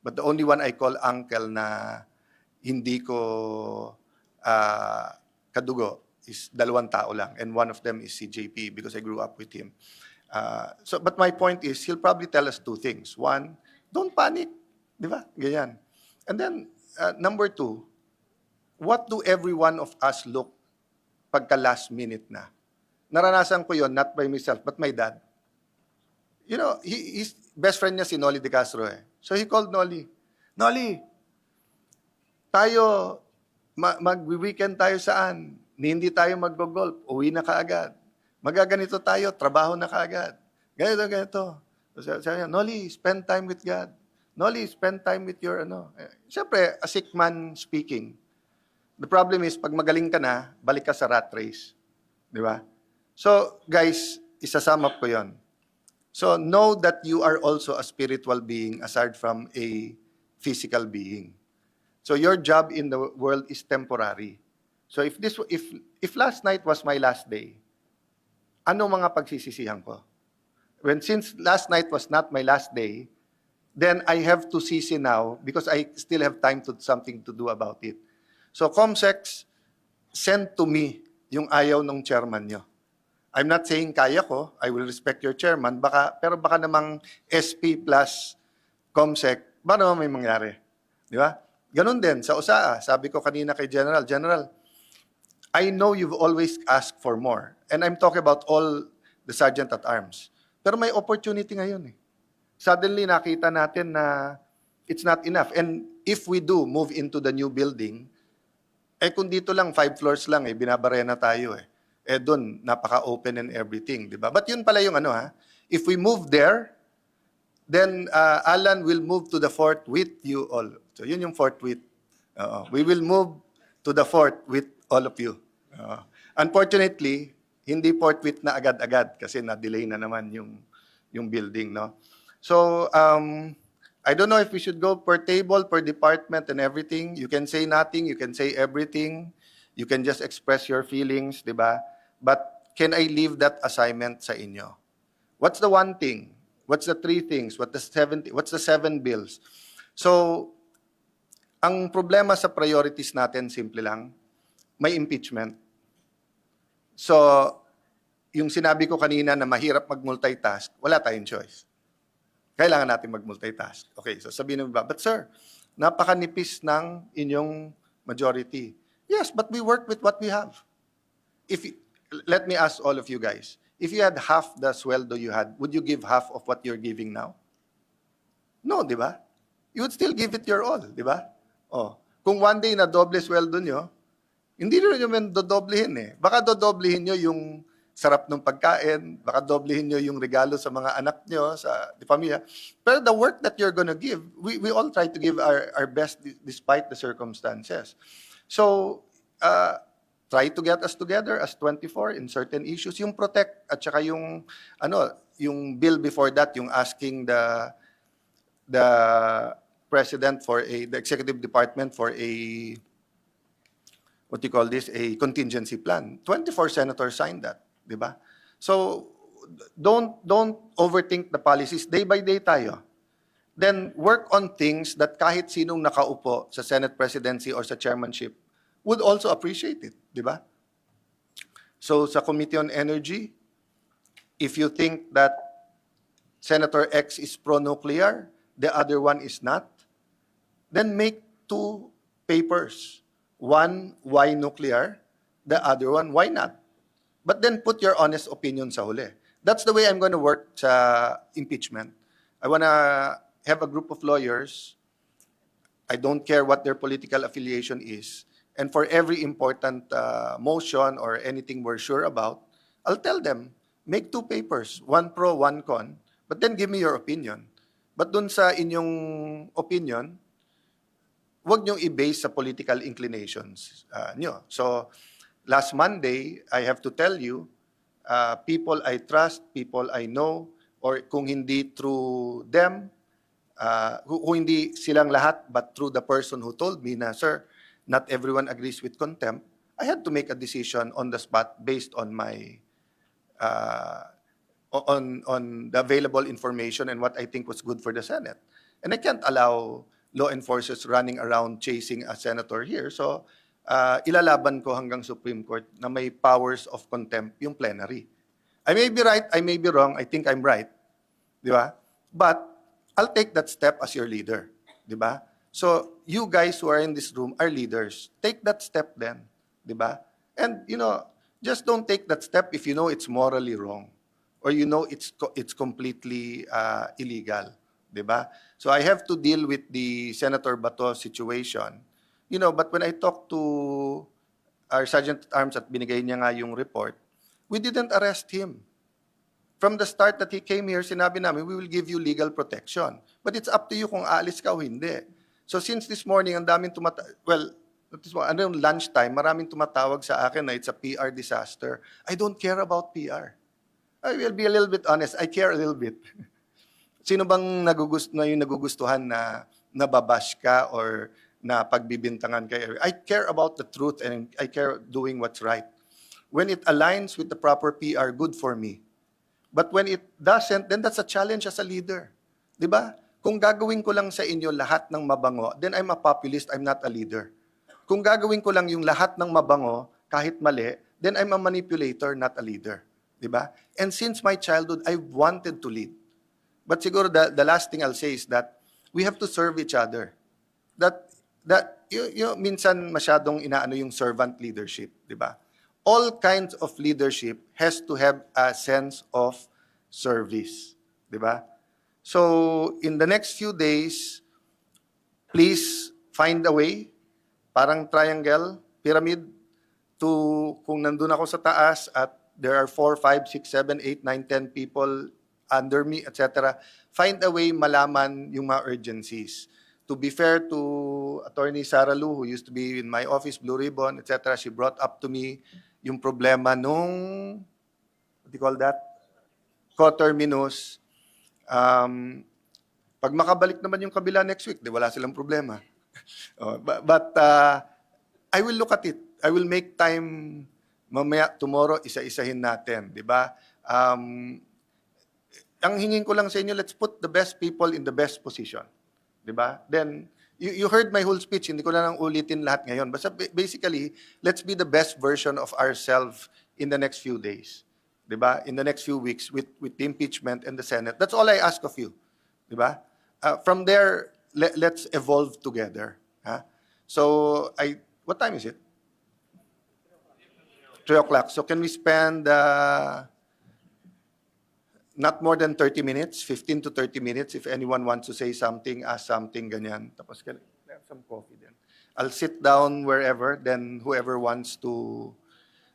But the only one I call uncle na hindi ko kadugo is dalawang tao lang. And one of them is si JP because I grew up with him. But my point is, he'll probably tell us two things. One, don't panic. Di ba? Ganyan. And then, number two, what do every one of us look pagka last minute na? Naranasan ko yon not by myself, but my dad. You know, his best friend niya si Noli De Castro eh. So he called Noli. Noli, tayo, mag-weekend tayo saan? Hindi tayo mag-golf, uwi na kaagad. Magaganito tayo, trabaho na kaagad. Ganito, ganito. So, sabi niya, Noli, spend time with God. Noli, spend time with your, ano. Siyempre, a sick man speaking. The problem is, pag magaling ka na, balik ka sa rat race. Di ba? So, guys, isasum up ko yon. So, know that you are also a spiritual being aside from a physical being. So, your job in the world is temporary. So, if last night was my last day, ano mga pagsisisihan ko? Since last night was not my last day, then I have to sisi now because I still have time to something to do about it. So, COMSEC, send to me yung ayaw ng chairman nyo. I'm not saying kaya ko, I will respect your chairman, pero baka namang SP plus COMSEC, baka naman may mangyari. Di ba? Ganun din, sa USAA, sabi ko kanina kay General, I know you've always asked for more. And I'm talking about all the sergeant at arms. Pero may opportunity ngayon eh. Suddenly, nakita natin na it's not enough. And if we do move into the new building, kung dito lang, 5 floors lang binabarena tayo eh. Doon, napaka-open and everything, di ba? But yun pala yung ano ha, if we move there, then Alan will move to the fort with you all. So yun yung fort with. We will move to the fort with all of you. Unfortunately, hindi fort with na agad-agad kasi na-delay na naman yung building, no? So, I don't know if we should go per table, per department and everything. You can say nothing, you can say everything. You can just express your feelings, di ba? But can I leave that assignment sa inyo? What's the one thing? What's the 3 things? What's the 7 bills? So, ang problema sa priorities natin, simple lang, may impeachment. So, yung sinabi ko kanina na mahirap mag-multitask, wala tayong choice. Kailangan natin mag-multitask. Okay, so sabihin mo ba, but sir, napakanipis ng inyong majority. Yes, but we work with what we have. Let me ask all of you guys, if you had half the sweldo you had, would you give half of what you're giving now? No, di ba? You would still give it your all, di ba? Kung one day na doble sweldo nyo, hindi rin nyo dodoblehin eh. Baka dodoblehin nyo yung sarap ng pagkain, baka doblehin nyo yung regalo sa mga anak nyo, sa pamilya. Pero the work that you're gonna give, we all try to give our best despite the circumstances. So, try to get us together as 24 in certain issues. Yung protect at saka yung bill before that, yung asking the president for the executive department for a a contingency plan. 24 senators signed that, di ba? So don't overthink the policies. Day by day tayo. Then work on things that kahit sinong nakaupo sa Senate presidency or sa chairmanship would also appreciate it, di ba? So sa Committee on Energy, if you think that Senator X is pro-nuclear, the other one is not, then make 2 papers. One, why nuclear? The other one, why not? But then put your honest opinion sa huli. That's the way I'm going to work sa impeachment. I want to have a group of lawyers. I don't care what their political affiliation is. And for every important motion or anything we're sure about, I'll tell them, make 2 papers, 1 pro, 1 con, but then give me your opinion. But dun sa inyong opinion, wag nyo i-base sa political inclinations nyo. So, last Monday, I have to tell you, people I trust, people I know, or kung hindi through them, kung hindi silang lahat, but through the person who told me na, sir, not everyone agrees with contempt, I had to make a decision on the spot based on my on the available information and what I think was good for the Senate. And I can't allow law enforcers running around chasing a senator here. So, ilalaban ko hanggang Supreme Court na may powers of contempt yung plenary. I may be right, I may be wrong, I think I'm right. Di ba? But, I'll take that step as your leader. Di ba? So, you guys who are in this room are leaders. Take that step then. Di ba? And, just don't take that step if you know it's morally wrong or you know it's completely illegal. Di ba? So, I have to deal with the Senator Bato situation. But when I talked to our Sergeant at Arms at binigay niya nga yung report, we didn't arrest him. From the start that he came here, sinabi namin, we will give you legal protection. But it's up to you kung aalis ka o hindi. So since this morning, ang daming lunchtime, maraming tumatawag sa akin na it's a PR disaster. I don't care about PR. I will be a little bit honest, I care a little bit. Sino bang nagugustuhan na nababash ka or na pagbibintangan kayo? I care about the truth and I care doing what's right. When it aligns with the proper PR, good for me. But when it doesn't, then that's a challenge as a leader. Di ba? Kung gagawin ko lang sa inyo lahat ng mabango, then I'm a populist, I'm not a leader. Kung gagawin ko lang yung lahat ng mabango, kahit mali, then I'm a manipulator, not a leader. Di ba? And since my childhood, I wanted to lead. But siguro the last thing I'll say is that we have to serve each other. That minsan masyadong inaano yung servant leadership, di ba? All kinds of leadership has to have a sense of service, di ba? So, in the next few days, please find a way, parang triangle, pyramid, to kung nandun ako sa taas at there are 4, 5, 6, 7, 8, 9, 10 people under me, etc., find a way malaman yung mga urgencies. To be fair to Attorney Sara Lu, who used to be in my office, Blue Ribbon, etc., she brought up to me yung problema nung, what do you call that? Coterminous. Pag makabalik naman yung kabila next week, di wala silang problema. But I will look at it. I will make time mamaya, tomorrow, isa-isahin natin. Di ba? Ang hingin ko lang sa inyo, let's put the best people in the best position. Di ba? Then, you heard my whole speech, hindi ko na lang ulitin lahat ngayon. Basta basically, let's be the best version of ourselves in the next few days. Di ba? In the next few weeks with the impeachment and the Senate. That's all I ask of you. Di ba? From there, let's evolve together. Huh? So, what time is it? 3 o'clock. So can we spend not more than 30 minutes, 15 to 30 minutes, if anyone wants to say something, ask something, ganyan. Tapos can I have some coffee then? I'll sit down wherever, then whoever wants to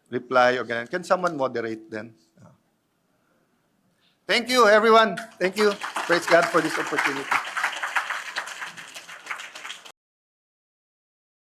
reply or ganyan. Can someone moderate then? Thank you, everyone. Thank you. Praise God for this opportunity.